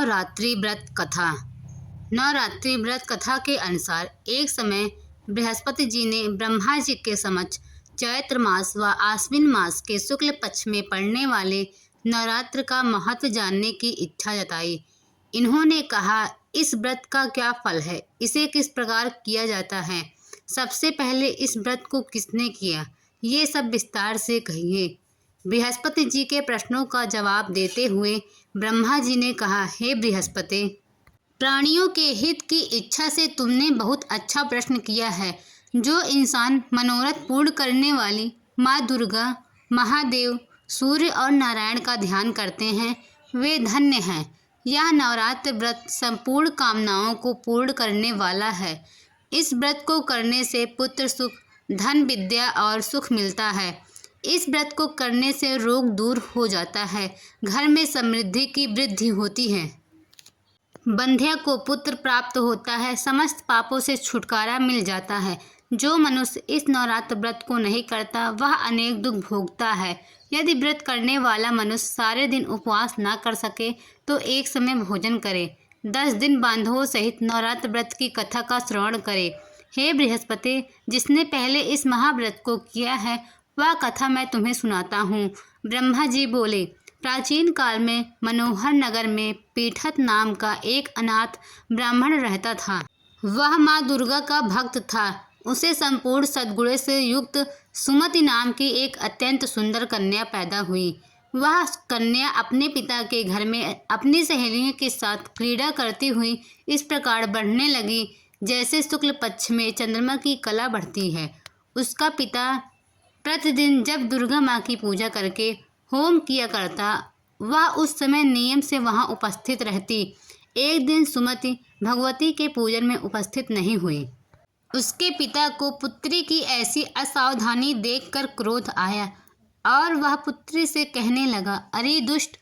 नवरात्रि व्रत कथा। नवरात्रि व्रत कथा के अनुसार एक समय बृहस्पति जी ने ब्रह्मा जी के समक्ष चैत्र मास व आश्विन मास के शुक्ल पक्ष में पड़ने वाले नवरात्र का महत्व जानने की इच्छा जताई। इन्होंने कहा, इस व्रत का क्या फल है, इसे किस प्रकार किया जाता है, सबसे पहले इस व्रत को किसने किया, ये सब विस्तार से कहिए। बृहस्पति जी के प्रश्नों का जवाब देते हुए ब्रह्मा जी ने कहा, हे बृहस्पति, प्राणियों के हित की इच्छा से तुमने बहुत अच्छा प्रश्न किया है। जो इंसान मनोरथ पूर्ण करने वाली माँ दुर्गा, महादेव, सूर्य और नारायण का ध्यान करते हैं वे धन्य हैं। यह नवरात्र व्रत संपूर्ण कामनाओं को पूर्ण करने वाला है। इस व्रत को करने से पुत्र सुख, धन, विद्या और सुख मिलता है। इस व्रत को करने से रोग दूर हो जाता है, घर में समृद्धि की वृद्धि होती है, बंध्या को पुत्र प्राप्त होता है, समस्त पापों से छुटकारा मिल जाता है। जो मनुष्य इस नवरात्र व्रत को नहीं करता वह अनेक दुख भोगता है। यदि व्रत करने वाला मनुष्य सारे दिन उपवास ना कर सके तो एक समय भोजन करे। 10 दिन बांधवों सहित नवरात्र व्रत की कथा का श्रवण करे। हे बृहस्पति, जिसने पहले इस महाव्रत को किया है वह कथा मैं तुम्हें सुनाता हूँ। ब्रह्मा जी बोले, प्राचीन काल में मनोहर नगर में पीठत नाम का एक अनाथ ब्राह्मण रहता था। वह माँ दुर्गा का भक्त था। उसे संपूर्ण सद्गुणों से युक्त सुमति नाम की एक अत्यंत सुंदर कन्या पैदा हुई। वह कन्या अपने पिता के घर में अपनी सहेलियों के साथ क्रीड़ा करती हुई इस प्रकार बढ़ने लगी जैसे शुक्ल पक्ष में चंद्रमा की कला बढ़ती है। उसका पिता प्रतिदिन जब दुर्गा माँ की पूजा करके होम किया करता, वह उस समय नियम से वहाँ उपस्थित रहती। एक दिन सुमति भगवती के पूजन में उपस्थित नहीं हुई। उसके पिता को पुत्री की ऐसी असावधानी देखकर क्रोध आया और वह पुत्री से कहने लगा, अरे दुष्ट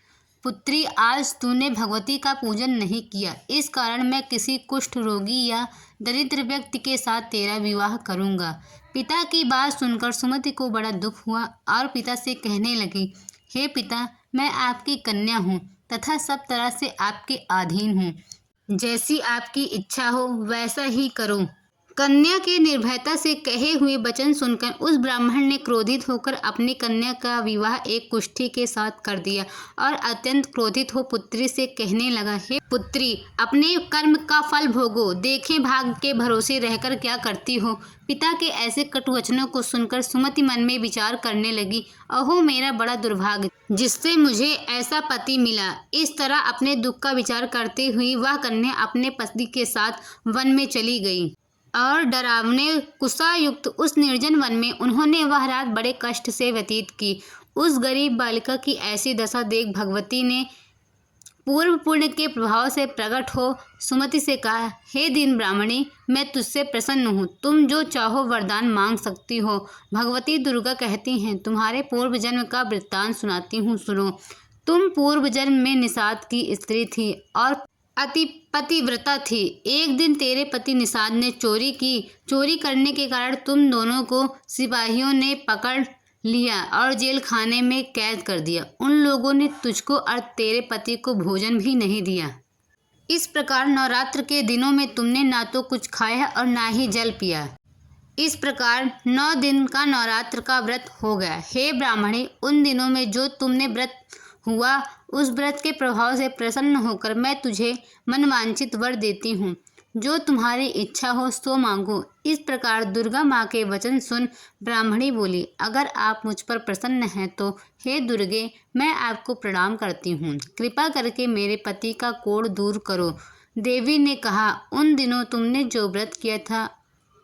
पुत्री, आज तूने भगवती का पूजन नहीं किया, इस कारण मैं किसी कुष्ठ रोगी या दरिद्र व्यक्ति के साथ तेरा विवाह करूँगा। पिता की बात सुनकर सुमति को बड़ा दुख हुआ और पिता से कहने लगी, हे पिता, मैं आपकी कन्या हूँ तथा सब तरह से आपके अधीन हूँ। जैसी आपकी इच्छा हो वैसा ही करो। कन्या के निर्भयता से कहे हुए वचन सुनकर उस ब्राह्मण ने क्रोधित होकर अपनी कन्या का विवाह एक कुष्ठी के साथ कर दिया और अत्यंत क्रोधित हो पुत्री से कहने लगा, हे पुत्री, अपने कर्म का फल भोगो, देखें भाग के भरोसे रहकर क्या करती हो। पिता के ऐसे कटु वचनों को सुनकर सुमति मन में विचार करने लगी, अहो मेरा बड़ा दुर्भाग्य, जिससे मुझे ऐसा पति मिला। इस तरह अपने दुख का विचार करते हुए वह कन्या अपने पति के साथ वन में चली गई और डरावने कुशायुक्त उस निर्जन वन में उन्होंने वह रात बड़े कष्ट से व्यतीत की। उस गरीब बालिका की ऐसी दशा देख भगवती ने पूर्व पुण्य के प्रभाव से प्रकट हो सुमति से कहा, हे दीन ब्राह्मणी, मैं तुझसे प्रसन्न हूँ, तुम जो चाहो वरदान मांग सकती हो। भगवती दुर्गा कहती हैं, तुम्हारे पूर्व जन्म का वृत्तांत सुनाती हूँ, सुनो। तुम पूर्व जन्म में निषाद की स्त्री थी और अति पतिव्रता थी। एक दिन तेरे पति निषाद ने चोरी की। चोरी करने के कारण तुम दोनों को सिपाहियों ने पकड़ लिया और जेल खाने में कैद कर दिया। उन लोगों ने तुझको और तेरे पति को भोजन भी नहीं दिया। इस प्रकार नवरात्र के दिनों में तुमने ना तो कुछ खाया और ना ही जल पिया। इस प्रकार 9 दिन का नवरात्र का व्रत हो गया। हे ब्राह्मणी, उन दिनों में जो तुमने व्रत हुआ उस व्रत के प्रभाव से प्रसन्न होकर मैं तुझे मनवांछित वर देती हूँ। जो तुम्हारी इच्छा हो सो मांगो। इस प्रकार दुर्गा माँ के वचन सुन ब्राह्मणी बोली, अगर आप मुझ पर प्रसन्न हैं तो हे दुर्गे, मैं आपको प्रणाम करती हूँ। कृपा करके मेरे पति का कोढ़ दूर करो। देवी ने कहा, उन दिनों तुमने जो व्रत किया था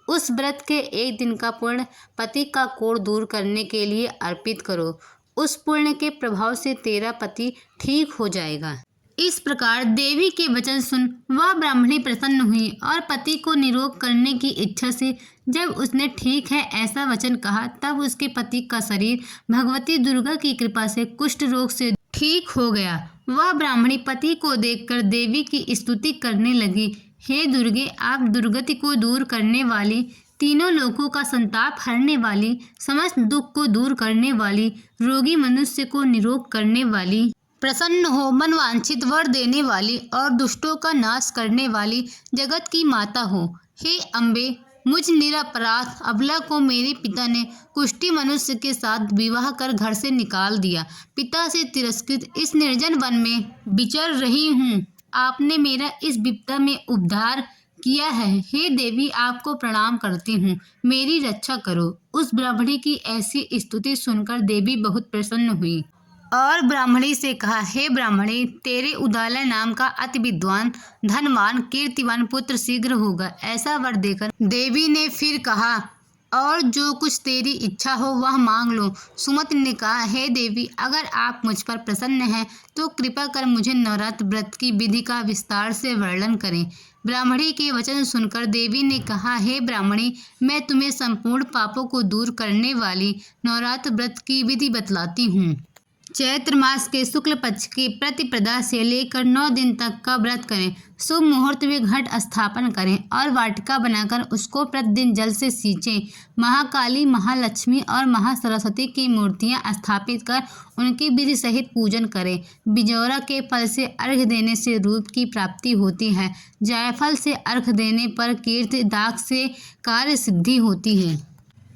उस व्रत के एक दिन का पुण्य पति का कोढ़ दूर करने के लिए अर्पित करो। उस पुण्य के प्रभाव से तेरा पति ठीक हो जाएगा। इस प्रकार देवी के वचन सुन वह ब्राह्मणी प्रसन्न हुई और पति को निरोग करने की इच्छा से जब उसने ठीक है ऐसा वचन कहा तब उसके पति का शरीर भगवती दुर्गा की कृपा से कुष्ठ रोग से ठीक हो गया। वह ब्राह्मणी पति को देखकर देवी की स्तुति करने लगी, हे दुर्गे, आप दुर्गति को दूर करने वाली, तीनों लोकों का संताप हरने वाली, समस्त दुख को दूर करने वाली, रोगी मनुष्य को निरोग करने वाली, प्रसन्न हो, मनवांछित वर देने वाली और दुष्टों का नाश करने वाली जगत की माता हो। हे अम्बे, मुझ निरपराध अबला को मेरे पिता ने कुष्ठी मनुष्य के साथ विवाह कर घर से निकाल दिया। पिता से तिरस्कृत इस निर्जन वन में विचर रही हूँ। आपने मेरा इस विपदा में उद्धार किया है। हे देवी, आपको प्रणाम करती हूँ, मेरी रक्षा करो। उस ब्राह्मणी की ऐसी स्तुति सुनकर देवी बहुत प्रसन्न हुई और ब्राह्मणी से कहा, हे ब्राह्मणी, तेरे उदालय नाम का अति विद्वान, धनवान, कीर्तिवान पुत्र शीघ्र होगा। ऐसा वर देकर देवी ने फिर कहा, और जो कुछ तेरी इच्छा हो वह मांग लो। सुमति ने कहा, हे देवी, अगर आप मुझ पर प्रसन्न हैं तो कृपा कर मुझे नवरात्र व्रत की विधि का विस्तार से वर्णन करें। ब्राह्मणी के वचन सुनकर देवी ने कहा, हे ब्राह्मणी, मैं तुम्हें संपूर्ण पापों को दूर करने वाली नवरात्र व्रत की विधि बतलाती हूँ। चैत्र मास के शुक्ल पक्ष की प्रतिपदा से लेकर 9 दिन तक का व्रत करें। शुभ मुहूर्त में घट स्थापन करें और वाटिका बनाकर उसको प्रतिदिन जल से सींचें। महाकाली, महालक्ष्मी और महासरस्वती की मूर्तियां स्थापित कर उनकी विधि सहित पूजन करें। बिजौरा के फल से अर्घ्य देने से रूप की प्राप्ति होती है। जायफल से अर्घ्य देने पर कीर्ति, दाग से कार्य सिद्धि होती है।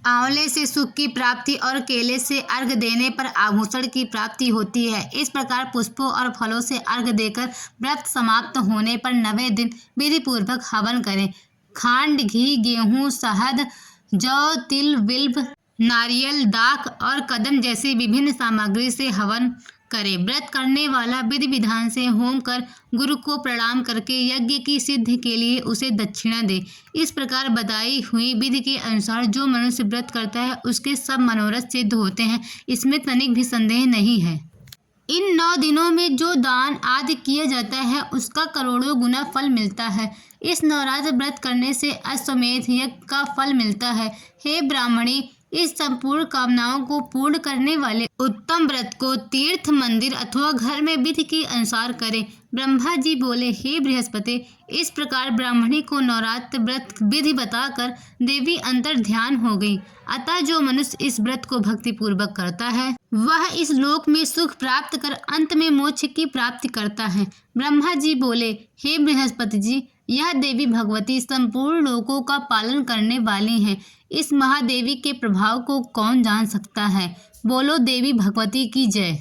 आंवले से सुख की प्राप्ति और केले से अर्घ्य देने पर आभूषण की प्राप्ति होती है। इस प्रकार पुष्पों और फलों से अर्घ्य देकर व्रत समाप्त होने पर 9वें दिन विधि पूर्वक हवन करें। खांड, घी, गेहूं, शहद, जौ, तिल, बिल्व, नारियल, दाख और कदम जैसी विभिन्न सामग्री से हवन करें। व्रत करने वाला विधि विधान से होम कर गुरु को प्रणाम करके यज्ञ की सिद्धि के लिए उसे दक्षिणा दे। इस प्रकार बताई हुई विधि के अनुसार जो मनुष्य व्रत करता है उसके सब मनोरथ सिद्ध होते हैं, इसमें तनिक भी संदेह नहीं है। इन 9 दिनों में जो दान आदि किया जाता है उसका करोड़ों गुना फल मिलता है। इस नवरात्र व्रत करने से अश्वमेध यज्ञ का फल मिलता है। हे ब्राह्मणी, इस संपूर्ण कामनाओं को पूर्ण करने वाले उत्तम व्रत को तीर्थ, मंदिर अथवा घर में विधि के अनुसार करें। ब्रह्मा जी बोले, हे बृहस्पति, इस प्रकार ब्राह्मणी को नवरात्र व्रत विधि बताकर देवी अंतर ध्यान हो गई। अतः जो मनुष्य इस व्रत को भक्ति पूर्वक करता है वह इस लोक में सुख प्राप्त कर अंत में मोक्ष की प्राप्ति करता है। ब्रह्मा जी बोले, हे बृहस्पति जी, यह देवी भगवती संपूर्ण लोकों का पालन करने वाली हैं। इस महादेवी के प्रभाव को कौन जान सकता है। बोलो देवी भगवती की जय।